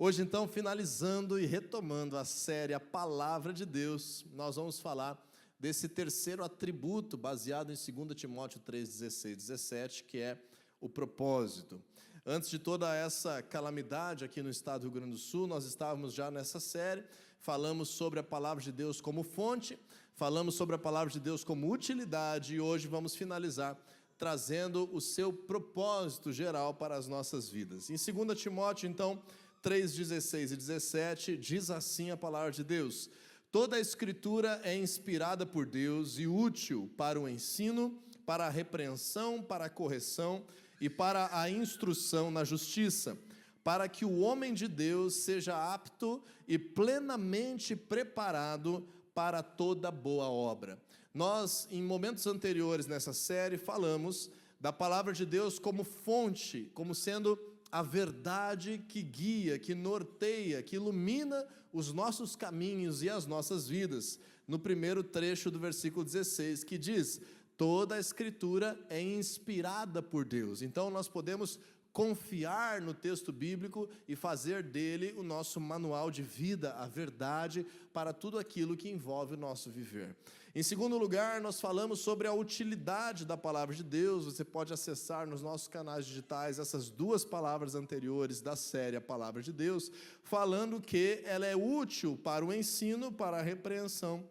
Hoje, então, finalizando e retomando a série A Palavra de Deus, nós vamos falar desse terceiro atributo baseado em 2 Timóteo 3, 16, 17, que é o propósito. Antes de toda essa calamidade aqui no estado do Rio Grande do Sul, nós estávamos já nessa série, falamos sobre a Palavra de Deus como fonte, falamos sobre a Palavra de Deus como utilidade e hoje vamos finalizar trazendo o seu propósito geral para as nossas vidas. Em 2 Timóteo, então, 3, 16 e 17, diz assim a Palavra de Deus: toda a Escritura é inspirada por Deus e útil para o ensino, para a repreensão, para a correção e para a instrução na justiça, para que o homem de Deus seja apto e plenamente preparado para toda boa obra. Nós, em momentos anteriores nessa série, falamos da Palavra de Deus como fonte, como sendo a verdade que guia, que norteia, que ilumina os nossos caminhos e as nossas vidas. No primeiro trecho do versículo 16, que diz: toda a Escritura é inspirada por Deus. Então nós podemos confiar no texto bíblico e fazer dele o nosso manual de vida, a verdade para tudo aquilo que envolve o nosso viver. Em segundo lugar, nós falamos sobre a utilidade da Palavra de Deus. Você pode acessar nos nossos canais digitais essas duas palavras anteriores da série A Palavra de Deus, falando que ela é útil para o ensino, para a repreensão,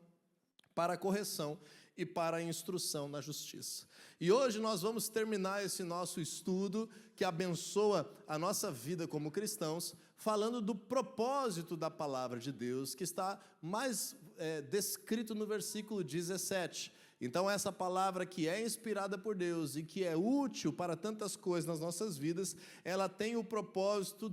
para a correção e para a instrução na justiça. E hoje nós vamos terminar esse nosso estudo que abençoa a nossa vida como cristãos, falando do propósito da Palavra de Deus, que está mais descrito no versículo 17. Então essa palavra que é inspirada por Deus e que é útil para tantas coisas nas nossas vidas, ela tem o propósito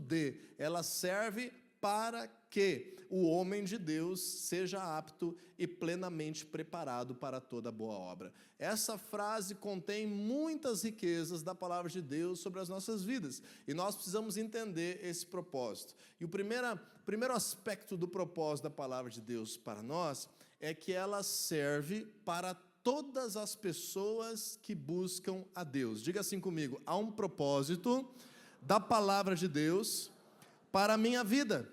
ela serve para que o homem de Deus seja apto e plenamente preparado para toda boa obra. Essa frase contém muitas riquezas da Palavra de Deus sobre as nossas vidas, e nós precisamos entender esse propósito. E o primeiro aspecto do propósito da Palavra de Deus para nós é que ela serve para todas as pessoas que buscam a Deus. Diga assim comigo: há um propósito da Palavra de Deus para a minha vida,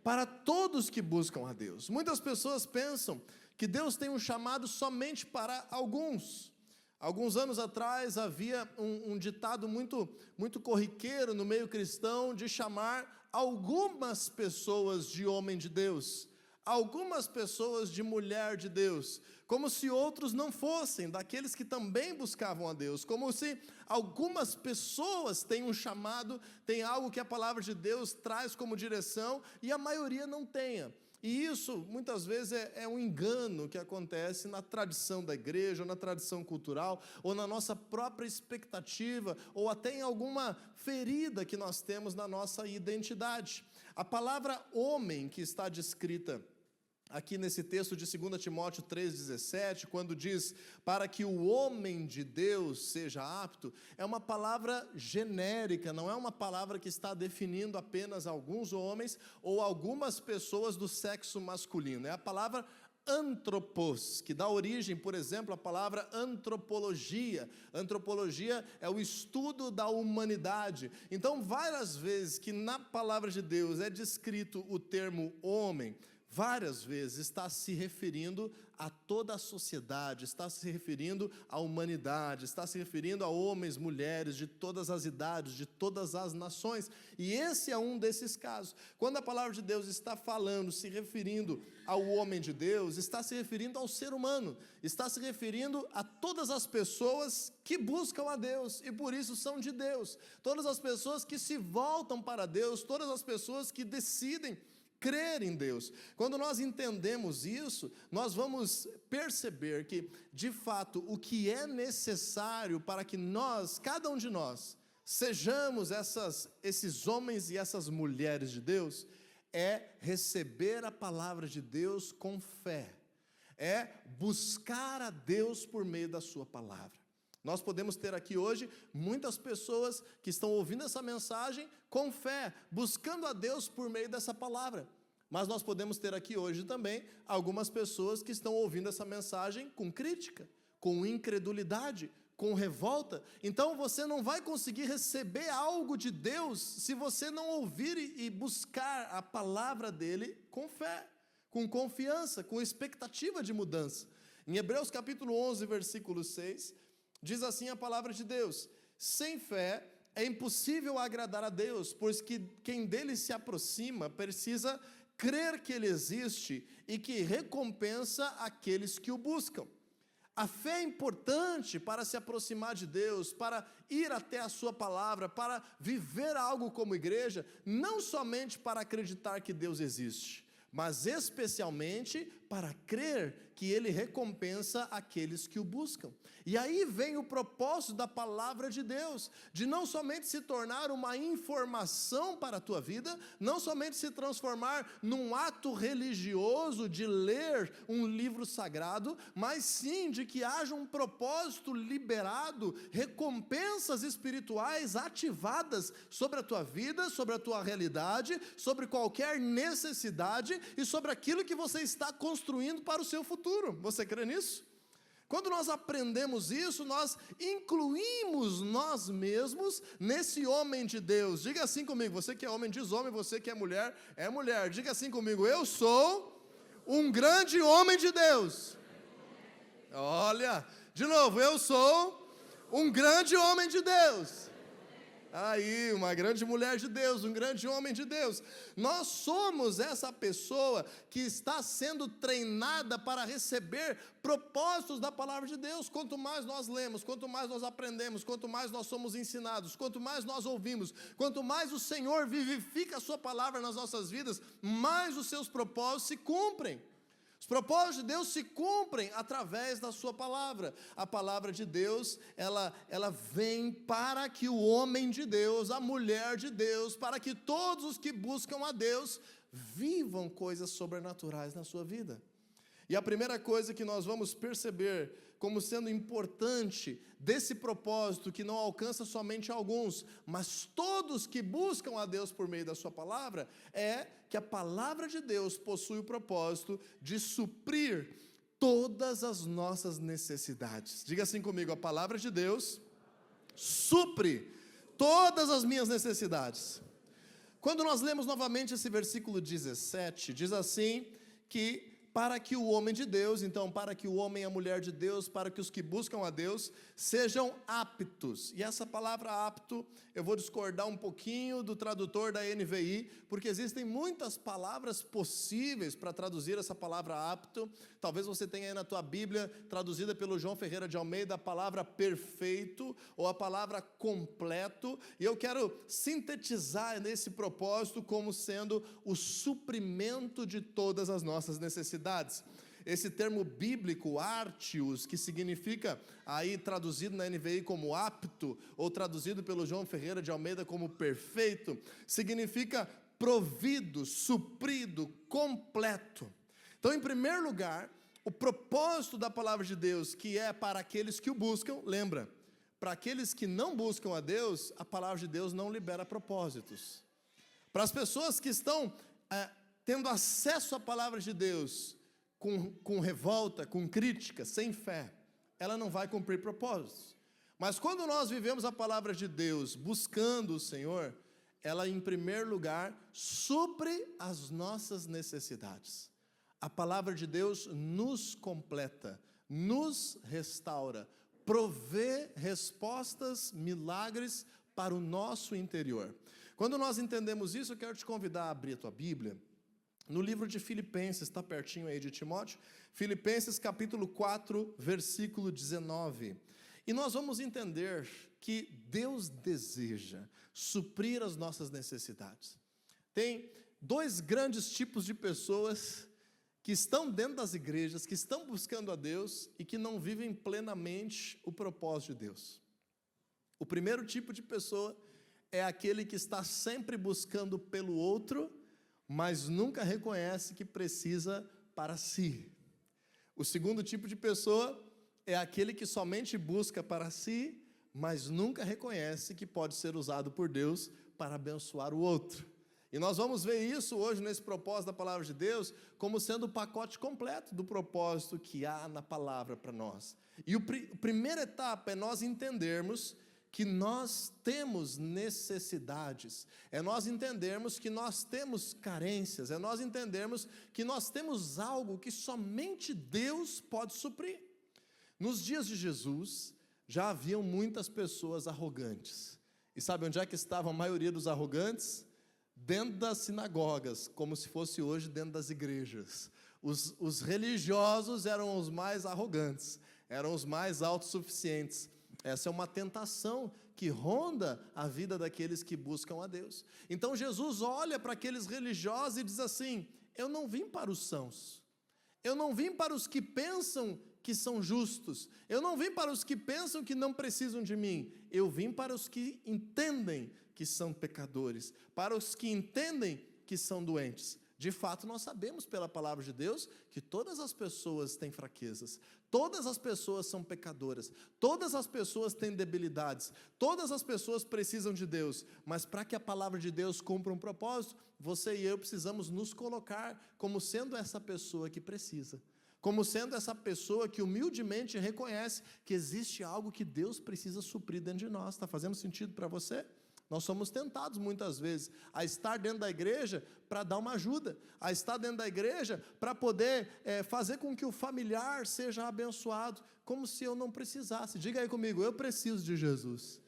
para todos que buscam a Deus. Muitas pessoas pensam que Deus tem um chamado somente para alguns. Alguns anos atrás havia um ditado muito corriqueiro no meio cristão de chamar algumas pessoas de homem de Deus, algumas pessoas de mulher de Deus, como se outros não fossem daqueles que também buscavam a Deus, como se algumas pessoas têm um chamado, tem algo que a Palavra de Deus traz como direção e a maioria não tenha. E isso, muitas vezes, é um engano que acontece na tradição da igreja, ou na tradição cultural, ou na nossa própria expectativa, ou até em alguma ferida que nós temos na nossa identidade. A palavra homem que está descrita aqui nesse texto de 2 Timóteo 3,17, quando diz para que o homem de Deus seja apto, é uma palavra genérica, não é uma palavra que está definindo apenas alguns homens ou algumas pessoas do sexo masculino. É a palavra antropos, que dá origem, por exemplo, à palavra antropologia. Antropologia é o estudo da humanidade. Então, várias vezes que na palavra de Deus é descrito o termo homem, várias vezes está se referindo a toda a sociedade, está se referindo à humanidade, está se referindo a homens, mulheres de todas as idades, de todas as nações. E esse é um desses casos. Quando a palavra de Deus está falando, se referindo ao homem de Deus, está se referindo ao ser humano, está se referindo a todas as pessoas que buscam a Deus e por isso são de Deus. Todas as pessoas que se voltam para Deus, todas as pessoas que decidem crer em Deus. Quando nós entendemos isso, nós vamos perceber que, de fato, o que é necessário para que nós, cada um de nós, sejamos esses homens e essas mulheres de Deus, é receber a palavra de Deus com fé, é buscar a Deus por meio da sua palavra. Nós podemos ter aqui hoje muitas pessoas que estão ouvindo essa mensagem com fé, buscando a Deus por meio dessa palavra. Mas nós podemos ter aqui hoje também algumas pessoas que estão ouvindo essa mensagem com crítica, com incredulidade, com revolta, então você não vai conseguir receber algo de Deus se você não ouvir e buscar a palavra dele com fé, com confiança, com expectativa de mudança. Em Hebreus capítulo 11, versículo 6, diz assim a palavra de Deus: sem fé é impossível agradar a Deus, pois que quem dele se aproxima precisa crer que ele existe e que recompensa aqueles que o buscam. A fé é importante para se aproximar de Deus, para ir até a sua palavra, para viver algo como igreja, não somente para acreditar que Deus existe, mas especialmente para crer que ele recompensa aqueles que o buscam. E aí vem o propósito da palavra de Deus, de não somente se tornar uma informação para a tua vida, não somente se transformar num ato religioso de ler um livro sagrado, mas sim de que haja um propósito liberado, recompensas espirituais ativadas sobre a tua vida, sobre a tua realidade, sobre qualquer necessidade e sobre aquilo que você está construindo para o seu futuro. Você crê nisso? Quando nós aprendemos isso, nós incluímos nós mesmos nesse homem de Deus. Diga assim comigo, você que é homem diz homem, você que é mulher, é mulher. Diga assim comigo, eu sou um grande homem de Deus. Olha, de novo, eu sou um grande homem de Deus. Aí, uma grande mulher de Deus, um grande homem de Deus. Nós somos essa pessoa que está sendo treinada para receber propósitos da palavra de Deus. Quanto mais nós lemos, quanto mais nós aprendemos, quanto mais nós somos ensinados, quanto mais nós ouvimos, quanto mais o Senhor vivifica a sua palavra nas nossas vidas, mais os seus propósitos se cumprem. Os propósitos de Deus se cumprem através da sua palavra. A palavra de Deus, ela vem para que o homem de Deus, a mulher de Deus, para que todos os que buscam a Deus, vivam coisas sobrenaturais na sua vida. E a primeira coisa que nós vamos perceber como sendo importante desse propósito, que não alcança somente alguns, mas todos que buscam a Deus por meio da sua palavra, é que a palavra de Deus possui o propósito de suprir todas as nossas necessidades. Diga assim comigo, a palavra de Deus supre todas as minhas necessidades. Quando nós lemos novamente esse versículo 17, diz assim que para que o homem de Deus, então para que o homem e a mulher de Deus, para que os que buscam a Deus, sejam aptos. E essa palavra apto, eu vou discordar um pouquinho do tradutor da NVI, porque existem muitas palavras possíveis para traduzir essa palavra apto. Talvez você tenha aí na tua Bíblia, traduzida pelo João Ferreira de Almeida, a palavra perfeito, ou a palavra completo, e eu quero sintetizar nesse propósito como sendo o suprimento de todas as nossas necessidades. Esse termo bíblico, artios, que significa, aí traduzido na NVI como apto, ou traduzido pelo João Ferreira de Almeida como perfeito, significa provido, suprido, completo. Então, em primeiro lugar, o propósito da palavra de Deus, que é para aqueles que o buscam, lembra, para aqueles que não buscam a Deus, a palavra de Deus não libera propósitos. Para as pessoas que estão tendo acesso à palavra de Deus, com revolta, com crítica, sem fé, ela não vai cumprir propósitos. Mas quando nós vivemos a palavra de Deus, buscando o Senhor, ela em primeiro lugar supre as nossas necessidades. A palavra de Deus nos completa, nos restaura, provê respostas, milagres para o nosso interior. Quando nós entendemos isso, eu quero te convidar a abrir a tua Bíblia no livro de Filipenses, está pertinho aí de Timóteo, Filipenses capítulo 4, versículo 19. E nós vamos entender que Deus deseja suprir as nossas necessidades. Tem dois grandes tipos de pessoas que estão dentro das igrejas, que estão buscando a Deus e que não vivem plenamente o propósito de Deus. O primeiro tipo de pessoa é aquele que está sempre buscando pelo outro, mas nunca reconhece que precisa para si. O segundo tipo de pessoa é aquele que somente busca para si, mas nunca reconhece que pode ser usado por Deus para abençoar o outro. E nós vamos ver isso hoje nesse propósito da palavra de Deus como sendo o pacote completo do propósito que há na palavra para nós. E a primeira etapa é nós entendermos que nós temos necessidades, é nós entendermos que nós temos carências, é nós entendermos que nós temos algo que somente Deus pode suprir. Nos dias de Jesus, já haviam muitas pessoas arrogantes. E sabe onde é que estava a maioria dos arrogantes? Dentro das sinagogas, como se fosse hoje dentro das igrejas. Os religiosos eram os mais arrogantes, eram os mais autossuficientes. Essa é uma tentação que ronda a vida daqueles que buscam a Deus. Então Jesus olha para aqueles religiosos e diz assim: eu não vim para os sãos, eu não vim para os que pensam que são justos, eu não vim para os que pensam que não precisam de mim, eu vim para os que entendem que são pecadores, para os que entendem que são doentes. De fato, nós sabemos pela palavra de Deus que todas as pessoas têm fraquezas, todas as pessoas são pecadoras, todas as pessoas têm debilidades, todas as pessoas precisam de Deus, mas para que a palavra de Deus cumpra um propósito, você e eu precisamos nos colocar como sendo essa pessoa que precisa, como sendo essa pessoa que humildemente reconhece que existe algo que Deus precisa suprir dentro de nós. Está fazendo sentido para você? Nós somos tentados muitas vezes a estar dentro da igreja para dar uma ajuda, a estar dentro da igreja para poder fazer com que o familiar seja abençoado, como se eu não precisasse. Diga aí comigo: eu preciso de Jesus.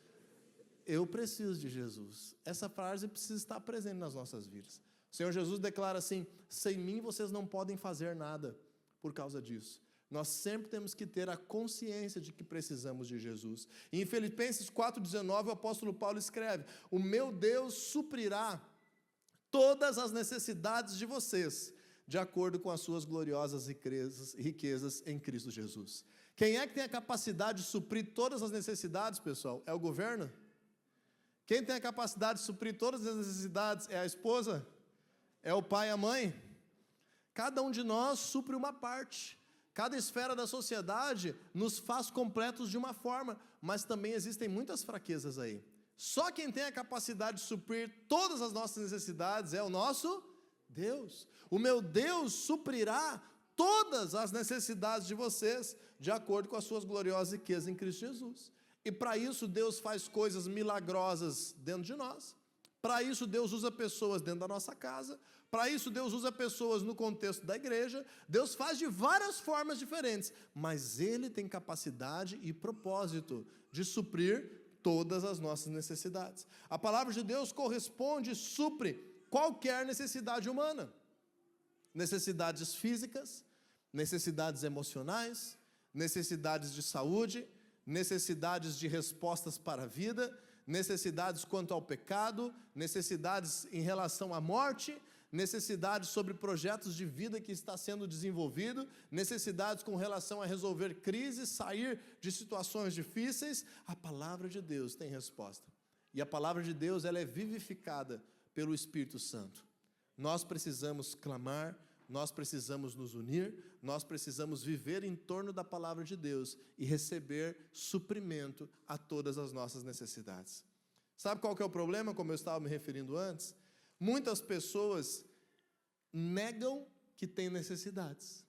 Eu preciso de Jesus. Essa frase precisa estar presente nas nossas vidas. O Senhor Jesus declara assim: sem mim vocês não podem fazer nada por causa disso. Nós sempre temos que ter a consciência de que precisamos de Jesus. E em Filipenses 4,19, o apóstolo Paulo escreve: o meu Deus suprirá todas as necessidades de vocês, de acordo com as suas gloriosas riquezas em Cristo Jesus. Quem é que tem a capacidade de suprir todas as necessidades, pessoal? É o governo? Quem tem a capacidade de suprir todas as necessidades é a esposa? É o pai e a mãe? Cada um de nós supre uma parte. Cada esfera da sociedade nos faz completos de uma forma, mas também existem muitas fraquezas aí. Só quem tem a capacidade de suprir todas as nossas necessidades é o nosso Deus. O meu Deus suprirá todas as necessidades de vocês, de acordo com as suas gloriosas riquezas em Cristo Jesus. E para isso Deus faz coisas milagrosas dentro de nós. Para isso Deus usa pessoas dentro da nossa casa. Para isso Deus usa pessoas no contexto da igreja. Deus faz de várias formas diferentes, mas Ele tem capacidade e propósito de suprir todas as nossas necessidades. A palavra de Deus corresponde e supre qualquer necessidade humana. Necessidades físicas, necessidades emocionais, necessidades de saúde, necessidades de respostas para a vida, necessidades quanto ao pecado, necessidades em relação à morte, necessidades sobre projetos de vida que está sendo desenvolvido, necessidades com relação a resolver crises, sair de situações difíceis. A palavra de Deus tem resposta. E a palavra de Deus, ela é vivificada pelo Espírito Santo. Nós precisamos clamar, nós precisamos nos unir, nós precisamos viver em torno da palavra de Deus e receber suprimento a todas as nossas necessidades. Sabe qual que é o problema, como eu estava me referindo antes? Muitas pessoas negam que têm necessidades.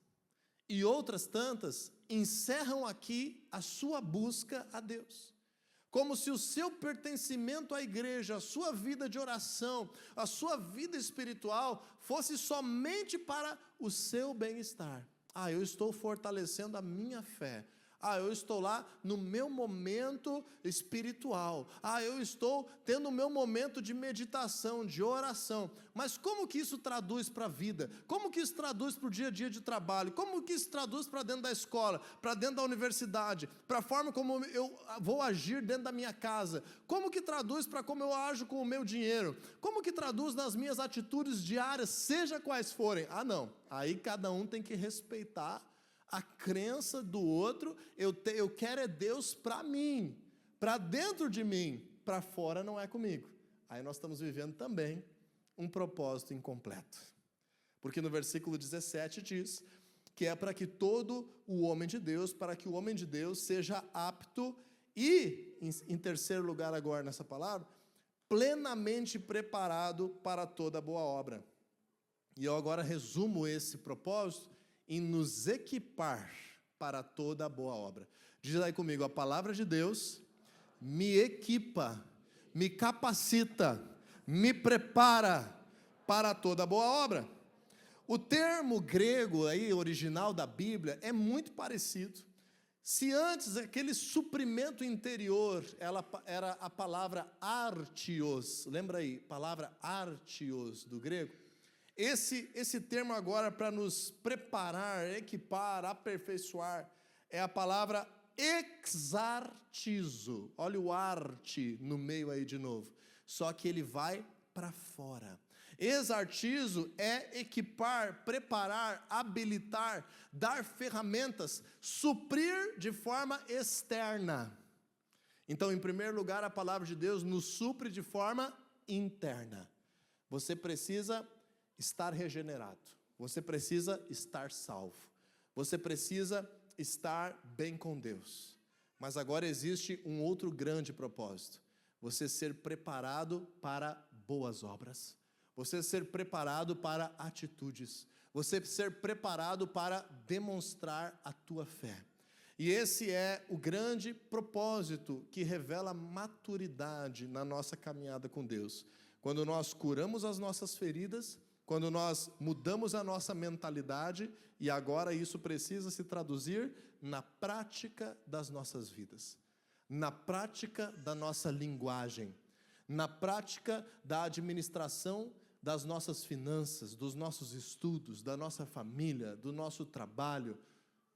E outras tantas encerram aqui a sua busca a Deus. Como se o seu pertencimento à igreja, a sua vida de oração, a sua vida espiritual, fosse somente para o seu bem-estar. Eu estou fortalecendo a minha fé. Eu estou lá no meu momento espiritual. Eu estou tendo o meu momento de meditação, de oração. Mas como que isso traduz para a vida? Como que isso traduz para o dia a dia de trabalho? Como que isso traduz para dentro da escola, para dentro da universidade, para a forma como eu vou agir dentro da minha casa? Como que traduz para como eu ajo com o meu dinheiro? Como que traduz nas minhas atitudes diárias, seja quais forem? Não. Aí cada um tem que respeitar a crença do outro. Eu quero é Deus para mim, para dentro de mim, para fora não é comigo. Aí nós estamos vivendo também um propósito incompleto. Porque no versículo 17 diz que é para que todo o homem de Deus, para que o homem de Deus seja apto e, em terceiro lugar agora nessa palavra, plenamente preparado para toda boa obra. E eu agora resumo esse propósito em nos equipar para toda boa obra. Diz aí comigo, a palavra de Deus me equipa, me capacita, me prepara para toda boa obra. O termo grego aí, original da Bíblia, é muito parecido. Se antes aquele suprimento interior era a palavra artios, lembra aí, palavra artios do grego? Esse termo agora para nos preparar, equipar, aperfeiçoar, é a palavra exartizo. Olha o arte no meio aí de novo. Só que ele vai para fora. Exartizo é equipar, preparar, habilitar, dar ferramentas, suprir de forma externa. Então, em primeiro lugar, a palavra de Deus nos supre de forma interna. Você precisa estar regenerado. Você precisa estar salvo. Você precisa estar bem com Deus. Mas agora existe um outro grande propósito. Você ser preparado para boas obras. Você ser preparado para atitudes. Você ser preparado para demonstrar a tua fé. E esse é o grande propósito que revela maturidade na nossa caminhada com Deus. Quando nós curamos as nossas feridas, quando nós mudamos a nossa mentalidade, e agora isso precisa se traduzir na prática das nossas vidas, na prática da nossa linguagem, na prática da administração das nossas finanças, dos nossos estudos, da nossa família, do nosso trabalho,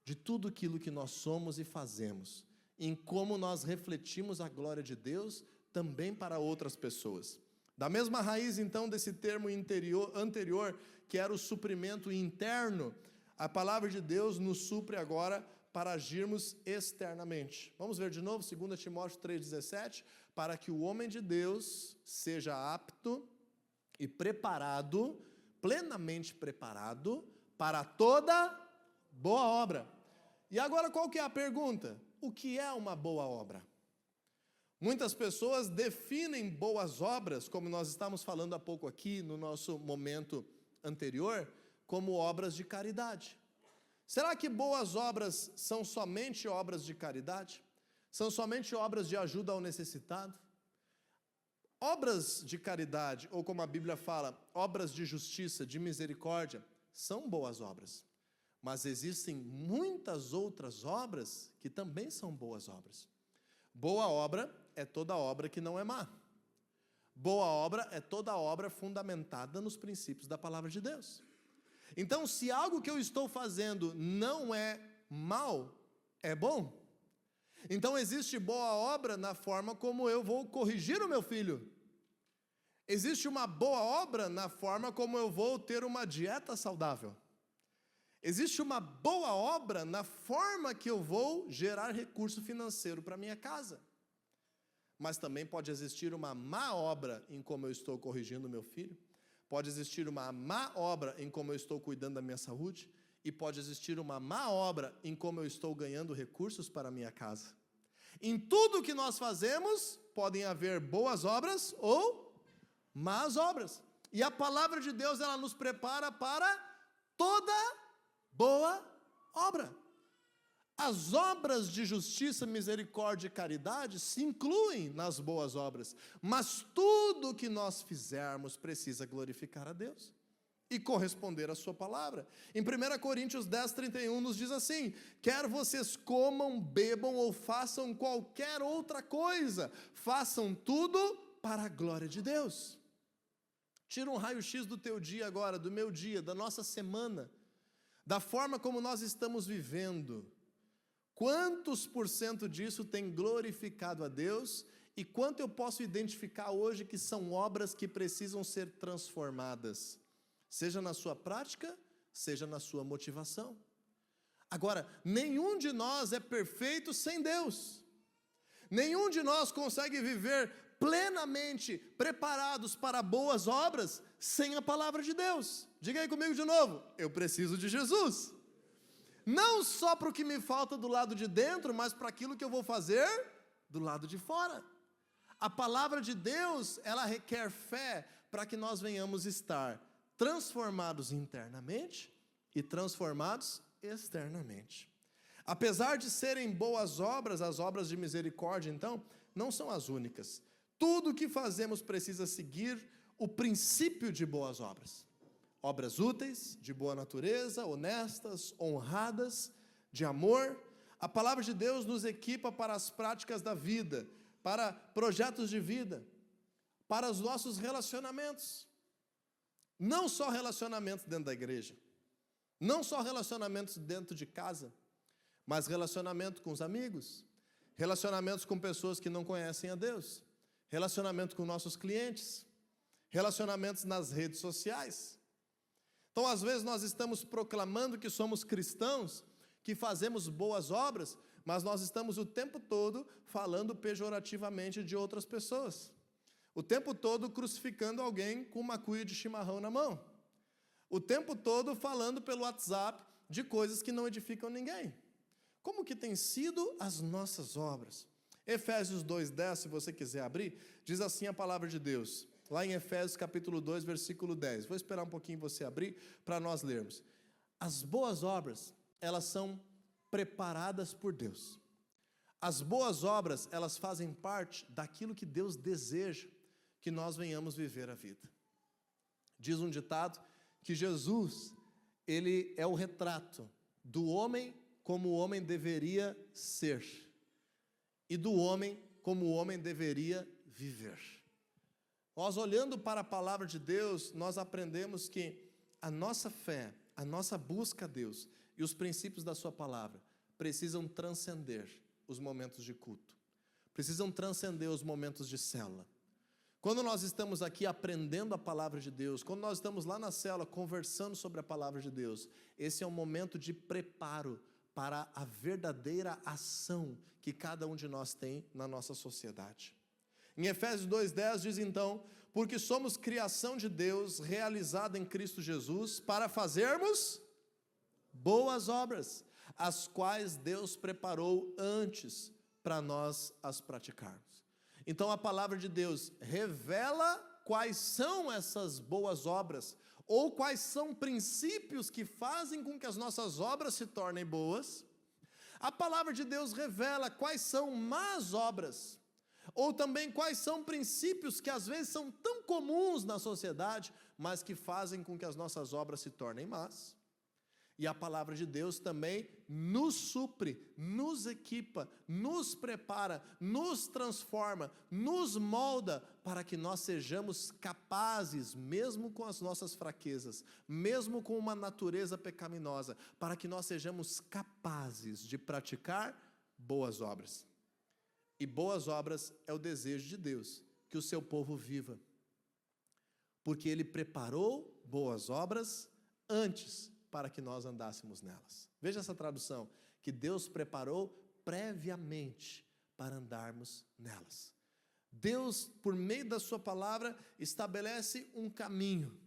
de tudo aquilo que nós somos e fazemos, em como nós refletimos a glória de Deus também para outras pessoas. Da mesma raiz, então, desse termo anterior, que era o suprimento interno, a palavra de Deus nos supre agora para agirmos externamente. Vamos ver de novo, 2 Timóteo 3,17, para que o homem de Deus seja apto e preparado, plenamente preparado, para toda boa obra. E agora qual que é a pergunta? O que é uma boa obra? Muitas pessoas definem boas obras, como nós estávamos falando há pouco aqui, no nosso momento anterior, como obras de caridade. Será que boas obras são somente obras de caridade? São somente obras de ajuda ao necessitado? Obras de caridade, ou como a Bíblia fala, obras de justiça, de misericórdia, são boas obras. Mas existem muitas outras obras que também são boas obras. Boa obra é toda obra que não é má. Boa obra é toda obra fundamentada nos princípios da palavra de Deus. Então, se algo que eu estou fazendo não é mal, é bom. Então, existe boa obra na forma como eu vou corrigir o meu filho. Existe uma boa obra na forma como eu vou ter uma dieta saudável. Existe uma boa obra na forma que eu vou gerar recurso financeiro para minha casa. Mas também pode existir uma má obra em como eu estou corrigindo o meu filho. Pode existir uma má obra em como eu estou cuidando da minha saúde. E pode existir uma má obra em como eu estou ganhando recursos para a minha casa. Em tudo que nós fazemos, podem haver boas obras ou más obras. E a palavra de Deus, ela nos prepara para toda boa obra. As obras de justiça, misericórdia e caridade se incluem nas boas obras, mas tudo que nós fizermos precisa glorificar a Deus e corresponder à sua palavra. Em 1 Coríntios 10:31 nos diz assim: quer vocês comam, bebam ou façam qualquer outra coisa, façam tudo para a glória de Deus. Tira um raio-x do teu dia agora, do meu dia, da nossa semana, da forma como nós estamos vivendo. Quantos por cento disso tem glorificado a Deus e quanto eu posso identificar hoje que são obras que precisam ser transformadas, seja na sua prática, seja na sua motivação. Agora, nenhum de nós é perfeito sem Deus. Nenhum de nós consegue viver plenamente preparados para boas obras sem a palavra de Deus. Diga aí comigo de novo, eu preciso de Jesus. Não só para o que me falta do lado de dentro, mas para aquilo que eu vou fazer do lado de fora. A palavra de Deus, ela requer fé para que nós venhamos estar transformados internamente e transformados externamente. Apesar de serem boas obras, as obras de misericórdia, então, não são as únicas. Tudo o que fazemos precisa seguir o princípio de boas obras. Obras úteis, de boa natureza, honestas, honradas, de amor. A palavra de Deus nos equipa para as práticas da vida, para projetos de vida, para os nossos relacionamentos. Não só relacionamentos dentro da igreja, não só relacionamentos dentro de casa, mas relacionamento com os amigos, relacionamentos com pessoas que não conhecem a Deus, relacionamento com nossos clientes, relacionamentos nas redes sociais. Então, às vezes, nós estamos proclamando que somos cristãos, que fazemos boas obras, mas nós estamos o tempo todo falando pejorativamente de outras pessoas. O tempo todo crucificando alguém com uma cuia de chimarrão na mão. O tempo todo falando pelo WhatsApp de coisas que não edificam ninguém. Como que tem sido as nossas obras? Efésios 2:10, se você quiser abrir, diz assim a palavra de Deus. Lá em Efésios capítulo 2, versículo 10. Vou esperar um pouquinho você abrir para nós lermos. As boas obras, elas são preparadas por Deus. As boas obras, elas fazem parte daquilo que Deus deseja que nós venhamos viver a vida. Diz um ditado que Jesus, ele é o retrato do homem como o homem deveria ser e do homem como o homem deveria viver. Nós, olhando para a palavra de Deus, nós aprendemos que a nossa fé, a nossa busca a Deus e os princípios da sua palavra precisam transcender os momentos de culto, precisam transcender os momentos de célula. Quando nós estamos aqui aprendendo a palavra de Deus, quando nós estamos lá na célula conversando sobre a palavra de Deus, esse é um momento de preparo para a verdadeira ação que cada um de nós tem na nossa sociedade. Em Efésios 2:10 diz então, porque somos criação de Deus, realizada em Cristo Jesus, para fazermos boas obras, as quais Deus preparou antes para nós as praticarmos. Então a palavra de Deus revela quais são essas boas obras, ou quais são princípios que fazem com que as nossas obras se tornem boas. A palavra de Deus revela quais são más obras, ou também quais são princípios que às vezes são tão comuns na sociedade, mas que fazem com que as nossas obras se tornem más. E a palavra de Deus também nos supre, nos equipa, nos prepara, nos transforma, nos molda para que nós sejamos capazes, mesmo com as nossas fraquezas, mesmo com uma natureza pecaminosa, para que nós sejamos capazes de praticar boas obras. E boas obras é o desejo de Deus, que o seu povo viva. Porque Ele preparou boas obras antes para que nós andássemos nelas. Veja essa tradução, que Deus preparou previamente para andarmos nelas. Deus, por meio da sua palavra, estabelece um caminho.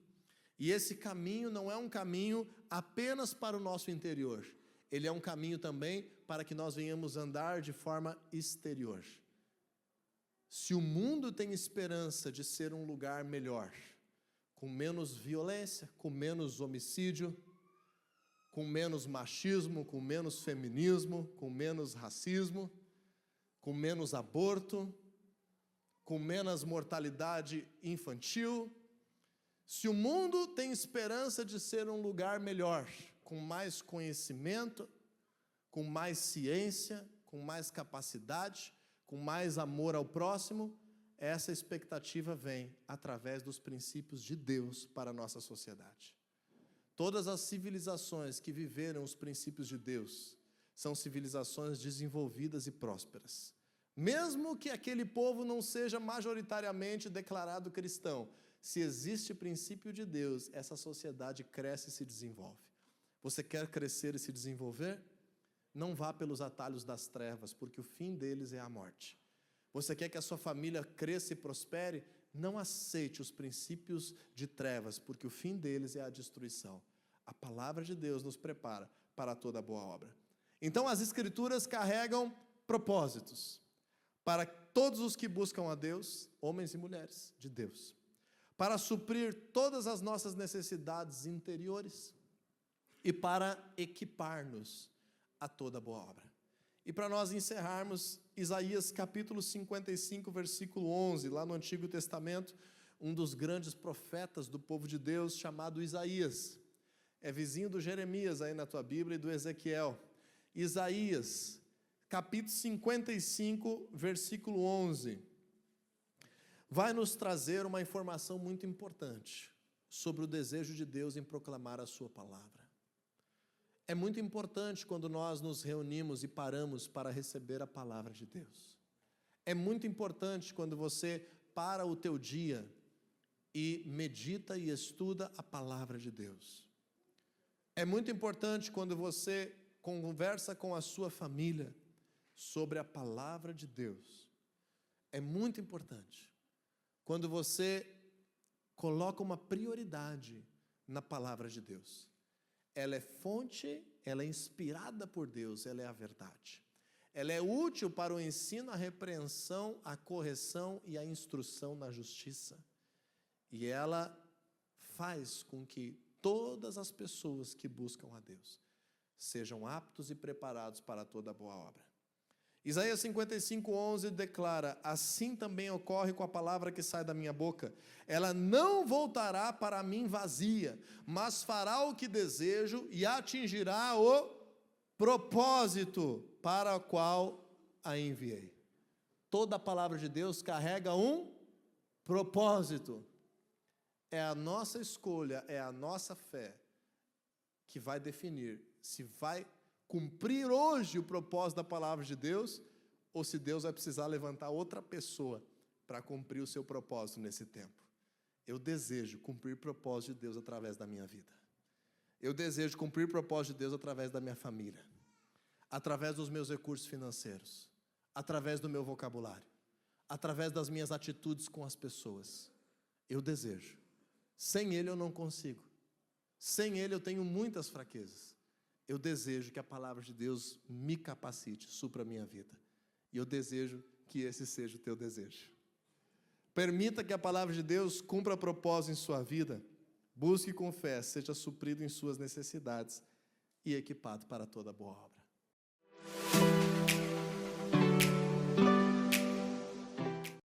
E esse caminho não é um caminho apenas para o nosso interior. Ele é um caminho também para que nós venhamos andar de forma exterior. Se o mundo tem esperança de ser um lugar melhor, com menos violência, com menos homicídio, com menos machismo, com menos feminismo, com menos racismo, com menos aborto, com menos mortalidade infantil. Se o mundo tem esperança de ser um lugar melhor, com mais conhecimento, com mais ciência, com mais capacidade, com mais amor ao próximo, essa expectativa vem através dos princípios de Deus para a nossa sociedade. Todas as civilizações que viveram os princípios de Deus são civilizações desenvolvidas e prósperas. Mesmo que aquele povo não seja majoritariamente declarado cristão, se existe princípio de Deus, essa sociedade cresce e se desenvolve. Você quer crescer e se desenvolver? Não vá pelos atalhos das trevas, porque o fim deles é a morte. Você quer que a sua família cresça e prospere? Não aceite os princípios de trevas, porque o fim deles é a destruição. A palavra de Deus nos prepara para toda boa obra. Então as Escrituras carregam propósitos para todos os que buscam a Deus, homens e mulheres de Deus, para suprir todas as nossas necessidades interiores e para equipar-nos a toda boa obra. E para nós encerrarmos, Isaías capítulo 55, versículo 11, lá no Antigo Testamento, um dos grandes profetas do povo de Deus, chamado Isaías. É vizinho do Jeremias aí na tua Bíblia e do Ezequiel. Isaías, capítulo 55, versículo 11, vai nos trazer uma informação muito importante sobre o desejo de Deus em proclamar a sua palavra. É muito importante quando nós nos reunimos e paramos para receber a palavra de Deus. É muito importante quando você para o teu dia e medita e estuda a palavra de Deus. É muito importante quando você conversa com a sua família sobre a palavra de Deus. É muito importante quando você coloca uma prioridade na palavra de Deus. Ela é fonte, ela é inspirada por Deus, ela é a verdade. Ela é útil para o ensino, a repreensão, a correção e a instrução na justiça. E ela faz com que todas as pessoas que buscam a Deus sejam aptos e preparados para toda boa obra. Isaías 55, 11 declara: assim também ocorre com a palavra que sai da minha boca. Ela não voltará para mim vazia, mas fará o que desejo e atingirá o propósito para o qual a enviei. Toda a palavra de Deus carrega um propósito. É a nossa escolha, é a nossa fé que vai definir se vai cumprir hoje o propósito da palavra de Deus, ou se Deus vai precisar levantar outra pessoa para cumprir o seu propósito nesse tempo. Eu desejo cumprir o propósito de Deus através da minha vida. Eu desejo cumprir o propósito de Deus através da minha família, através dos meus recursos financeiros, através do meu vocabulário, através das minhas atitudes com as pessoas. Eu desejo. Sem Ele eu não consigo. Sem Ele eu tenho muitas fraquezas. Eu desejo que a palavra de Deus me capacite, supra a minha vida. E eu desejo que esse seja o teu desejo. Permita que a palavra de Deus cumpra propósito em sua vida. Busque com fé, seja suprido em suas necessidades e equipado para toda boa obra.